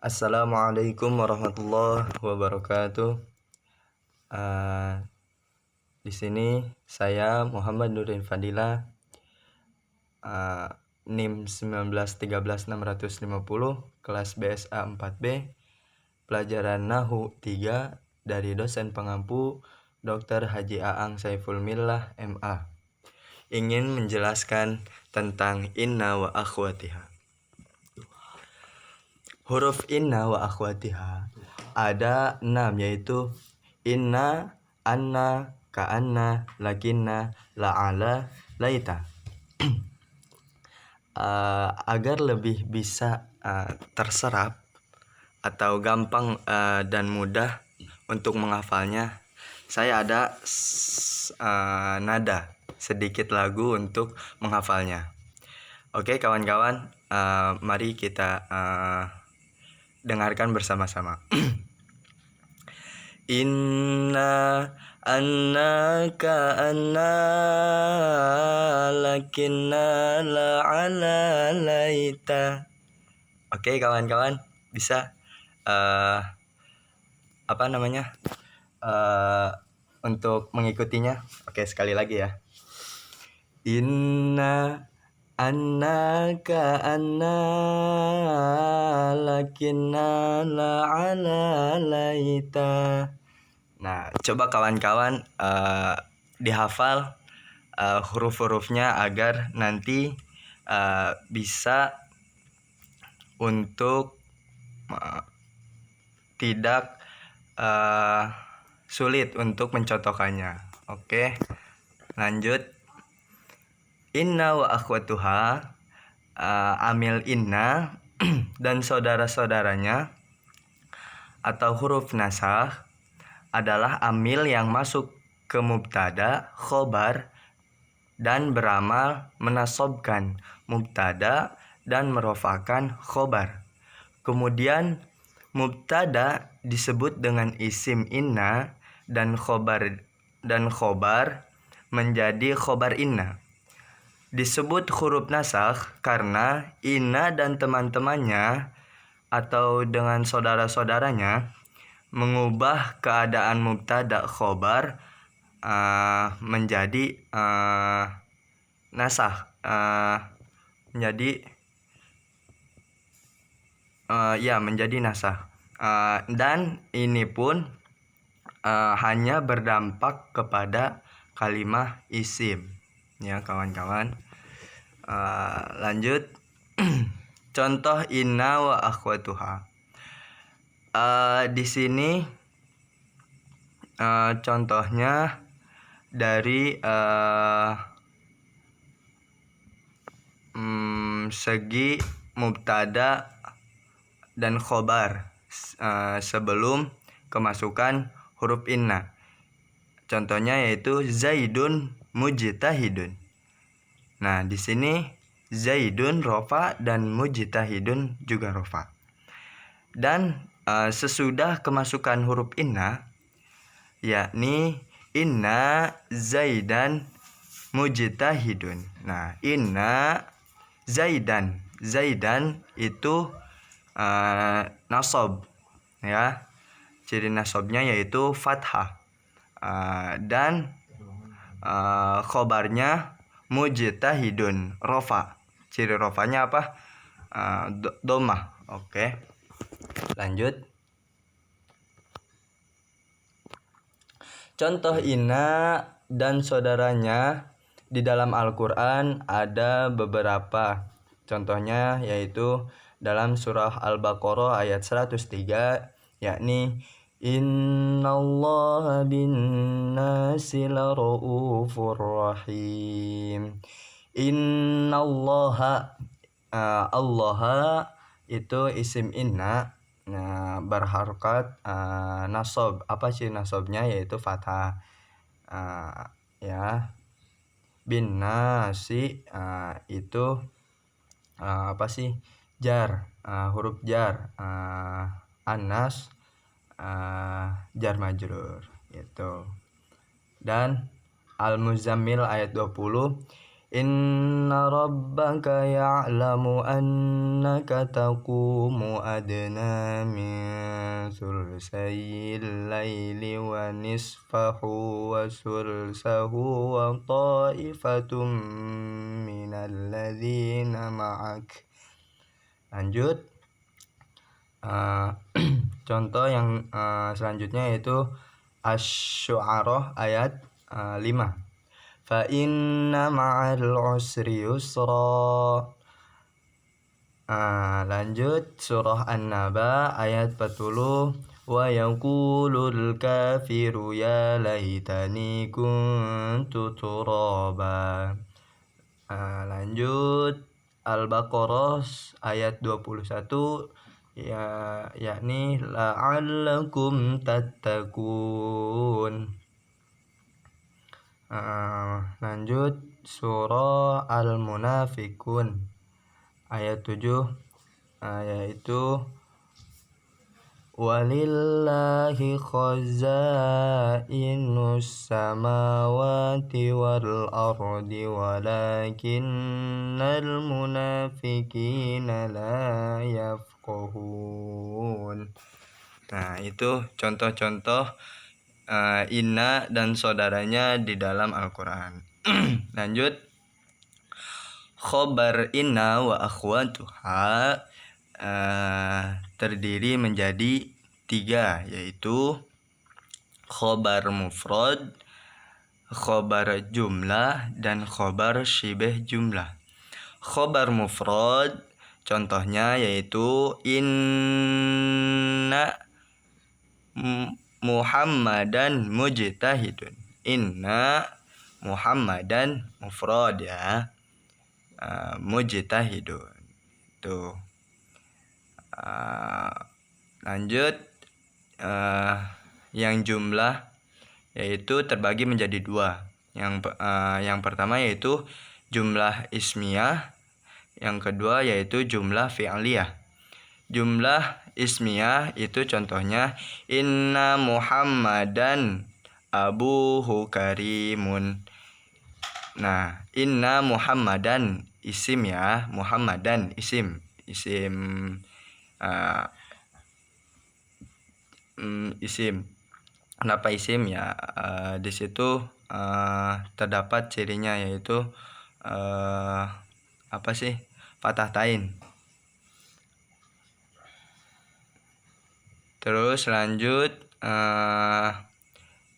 Assalamualaikum warahmatullahi wabarakatuh. Di sini saya Muhammad Nurdin Fadila, NIM 1913650, kelas BSA 4B, pelajaran Nahu 3 dari dosen pengampu Dr. Haji Aang Saiful Millah MA. Ingin menjelaskan tentang inna wa akhwatiha. Huruf inna wa akhwatiha ada 6, yaitu inna, anna, ka'anna, lakinna, la'ala, laita. Agar lebih bisa terserap atau gampang dan mudah untuk menghafalnya, saya ada nada sedikit lagu untuk menghafalnya. Oke kawan-kawan, mari kita dengarkan bersama-sama. Inna, anna, ka'anna, lakinna, la'ala, laita. Oke kawan-kawan, bisa untuk mengikutinya. Oke, sekali lagi ya. Inna, anna, ka'anna, lakinna, la'ala, laita. Nah, coba kawan-kawan dihafal huruf-hurufnya agar nanti bisa untuk tidak sulit untuk mencontohkannya. Oke, lanjut. Inna wa akhwatuha, amil inna dan saudara-saudaranya atau huruf nasakh adalah amil yang masuk ke mubtada, khobar, dan beramal menasobkan mubtada dan merofakan khobar. Kemudian mubtada disebut dengan isim inna dan khobar menjadi khobar inna. Disebut huruf nasakh karena inna dan teman-temannya atau dengan saudara-saudaranya mengubah keadaan mubtada khobar menjadi nasakh, menjadi nasakh. Dan ini pun hanya berdampak kepada kalimah isim, ya kawan-kawan. Lanjut. Contoh inna wa akhwatuha. Di sini contohnya dari segi mubtada dan khobar sebelum kemasukan huruf inna. Contohnya yaitu Zaidun mujtahidun. Nah, di sini Zaidun rofa dan mujtahidun juga rofa. Dan sesudah kemasukan huruf inna, yakni inna Zaidan mujtahidun. Nah, inna Zaidan itu nasab, ya. Ciri nasabnya yaitu fathah. Dan khobarnya mujtahidun rofa. Ciri rofanya apa? Domah. Oke, lanjut. Contoh inna dan saudaranya di dalam Al-Quran ada beberapa. Contohnya yaitu dalam surah Al-Baqarah ayat 103, yakni innallaha bin-nasi lara'ufur rahim. Innallaha, Allah itu isim inna, berharokat nasab. Apa sih nasabnya? Yaitu fathah. Ya. Bin nasi itu apa sih? Jar, huruf jar. Anas jar majrur gitu. Dan Al-Muzammil ayat 20, Inna rabbaka ya'lamu annaka taqumu adna min thulthayil laili wa nisfahu wa thulthahu wa ta'ifatum minal ladzina ma'ak. Lanjut. Contoh yang selanjutnya yaitu Asy-Syu'ara ayat 5. Fa inna ma'al usri yusra. Lanjut surah An-Naba ayat 40. Wa yaqulul kafiru ya laitani kuntu turaba. Lanjut Al-Baqarah ayat 21, yakni la'allakum tattaqun. Lanjut surah Al-Munafiqun ayat 7, yaitu walillahi khazainus samawati wal ardi walakinnal munafiqina la yafqahun. Nah, itu contoh-contoh inna dan saudaranya di dalam Al-Quran. Lanjut. Khobar inna wa akhwatuha terdiri menjadi 3, yaitu khobar mufrad, khobar jumlah, dan khobar syibeh jumlah. Khobar mufrad contohnya yaitu inna Muhammadan mujtahidun. Inna Muhammadan mufrad ya. Mujtahidun. Tuh. Lanjut. Yang jumlah yaitu terbagi menjadi 2. Yang pertama yaitu jumlah ismiyah, yang kedua yaitu jumlah fi'liyah. Jumlah ismiyah itu contohnya inna Muhammadan abuhu karimun. Nah, inna Muhammadan isim ya, Muhammadan isim isim. Kenapa isim ya? Di situ terdapat cirinya yaitu fathah tain. Terus lanjut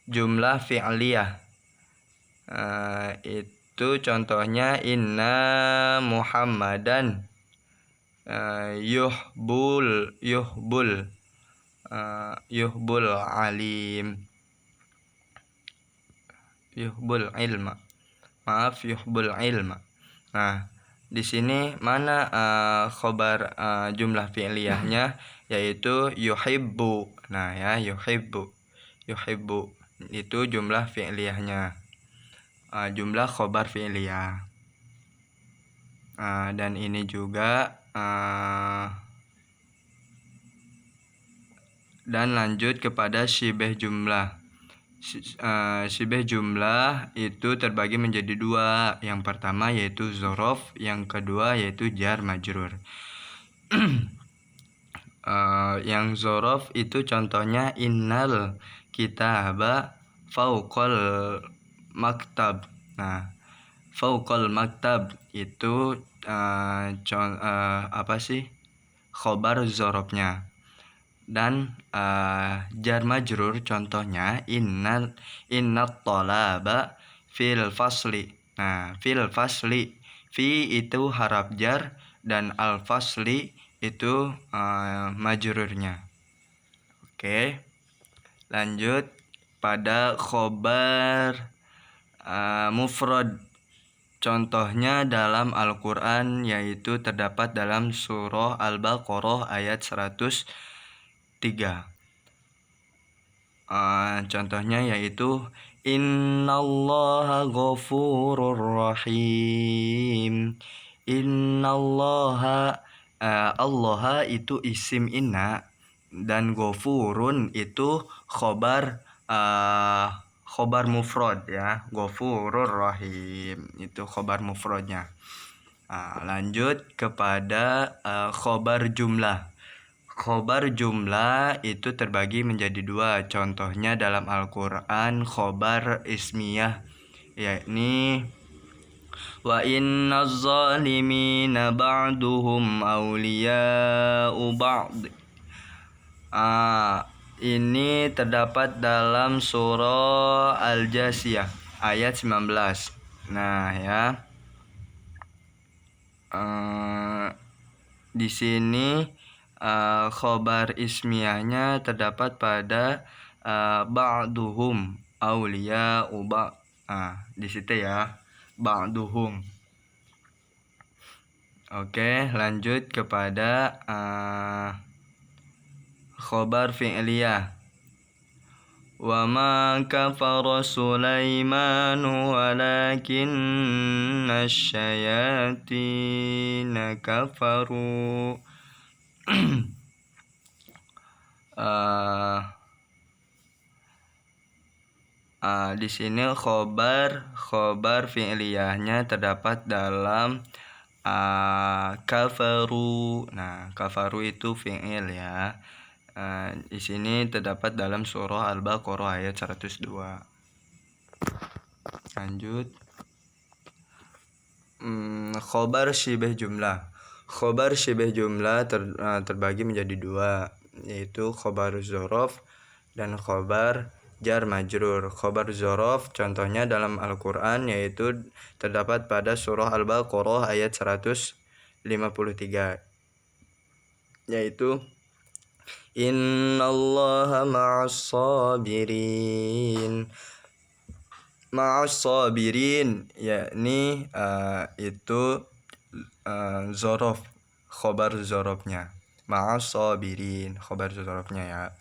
jumlah fi'liyah. Itu contohnya inna Muhammadan yuhbul alim, yuhbul ilma. Nah, di sini mana khobar jumlah fi'liyahnya yaitu yuhibbu. Nah ya, yuhibbu itu jumlah fi'liyahnya, jumlah khobar fi'liyah. Dan ini juga dan lanjut kepada syibeh jumlah. Syibeh jumlah itu terbagi menjadi 2. Yang pertama yaitu zorof, yang kedua yaitu jar majrur. Yang zorof itu contohnya innal kitaba fauqal maktab. Nah, fauqal maktab itu khobar zorofnya. Dan jar majrur contohnya innat tolaba fil fasli. Nah, fil fasli, fi itu haraf jar dan al fasli itu majrurnya. Oke. Lanjut pada khobar mufrad. Contohnya dalam Al-Quran yaitu terdapat dalam surah Al-Baqarah ayat 103. Contohnya yaitu innallaha ghafurur rahim. Innallaha, Allah itu isim inna, dan ghafurun itu khobar khobar mufrad ya, Ghafurur Rahim itu khobar mufradnya. Lanjut kepada khobar jumlah. Khobar jumlah itu terbagi menjadi dua. Contohnya dalam Al-Quran khobar ismiyah, yakni wa innaz zalimina ba'duhum awliya'u ba'd. Ini terdapat dalam surah Al-Jasiyah ayat 19. Nah ya, di sini khobar ismiyahnya terdapat pada ba'duhum awliya'u ba'd. Di situ ya, ba'duhum. Oke, lanjut kepada khobar fi'liyah. Wa ma kafara Sulaimanu walakinna syayatina kafaru. Di sini khobar fi'liyahnya terdapat dalam kafaru. Nah, kafaru itu fi'il ya. Di sini terdapat dalam surah Al-Baqarah ayat 102. Lanjut. Khobar syibah jumlah. Khobar syibah jumlah terbagi menjadi dua, yaitu khobar zorof dan khobar jar majrur. Khobar zorof contohnya dalam Al-Quran yaitu terdapat pada surah Al-Baqarah ayat 153, yaitu innallaha ma'as sabirin. Ma'as sabirin yakni itu zorof, khobar zorofnya. Ma'as sabirin khobar zorofnya ya.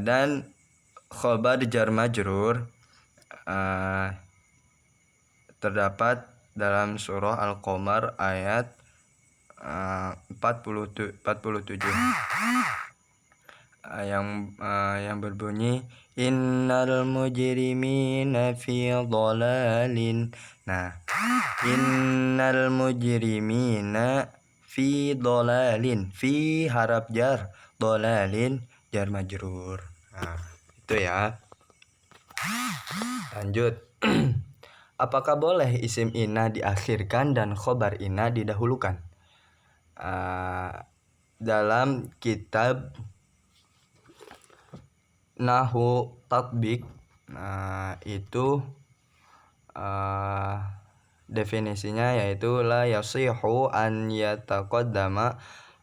Dan khobar jar majrur terdapat dalam surah Al-Qamar ayat 47 yang berbunyi innal mujrimina fi dhalalin. Nah, innal mujrimina fi dhalalin, fi harap jar, dhalalin jar majrur. Itu ya. Lanjut. Apakah boleh isim inna diakhirkan dan khobar inna didahulukan? Dalam kitab Nahwu Tatbik itu definisinya yaitu la yasihu an yataqaddama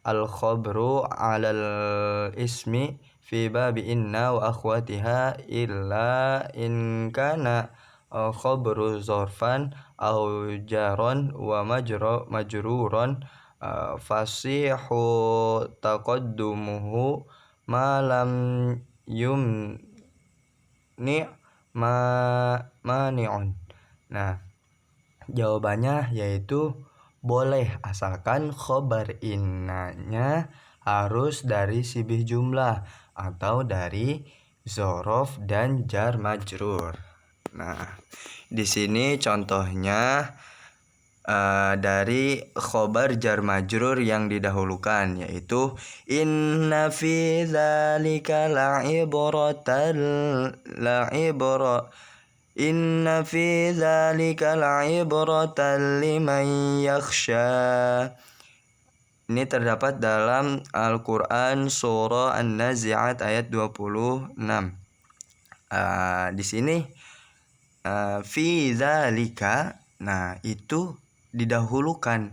al-khabru 'alal ismi fi babi inna wa akhwatiha illa in kana khabru zarfan aw jaron wa majruron fasihu taqaddumuhu ma lam yumni mani'un. Nah, jawabannya yaitu boleh asalkan khobar innanya harus dari sibih jumlah atau dari zorof dan jar majrur. Nah, di sini contohnya dari khobar jar majrur yang didahulukan, yaitu inna fi dzalika inna fi dzalika la'ibratan liman yakhsha. Ini terdapat dalam Al-Quran surah An-Nazi'at ayat 26. Di sini fi dzalika, nah itu didahulukan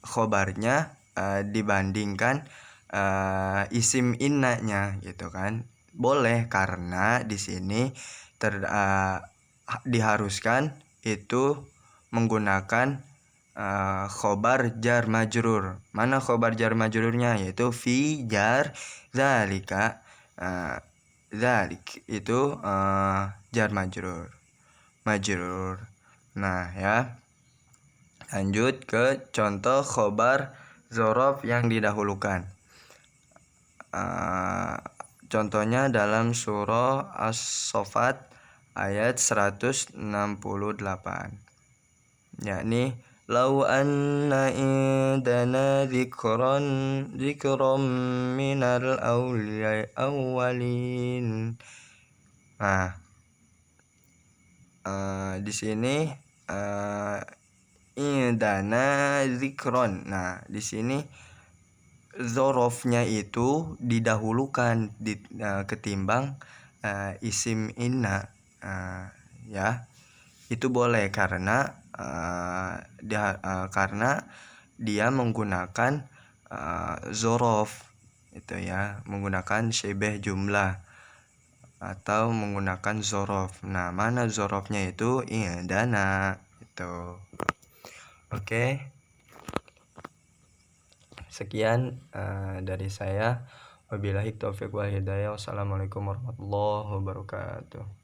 khobarnya dibandingkan isim innanya gitu kan. Boleh karena di sini diharuskan itu menggunakan khobar jar majrur. Mana khobar jar majrurnya? Yaitu fi jar dzalika. Dzalik itu jar majrur. Nah ya, lanjut ke contoh khobar zorof yang didahulukan. Contohnya dalam surah As-Saffat ayat 168, yakni lau anna indana dzikron minal awwalin. Nah, di sini indana dzikron. Nah, di sini zorofnya itu didahulukan ketimbang isim inna, ya. Itu boleh karena dia menggunakan zorof itu ya, menggunakan syibeh jumlah atau menggunakan zorof. Nah, mana zorofnya itu indana itu. Oke. Sekian dari saya. Wabillahi taufiq wal hidayah. Wassalamualaikum warahmatullahi wabarakatuh.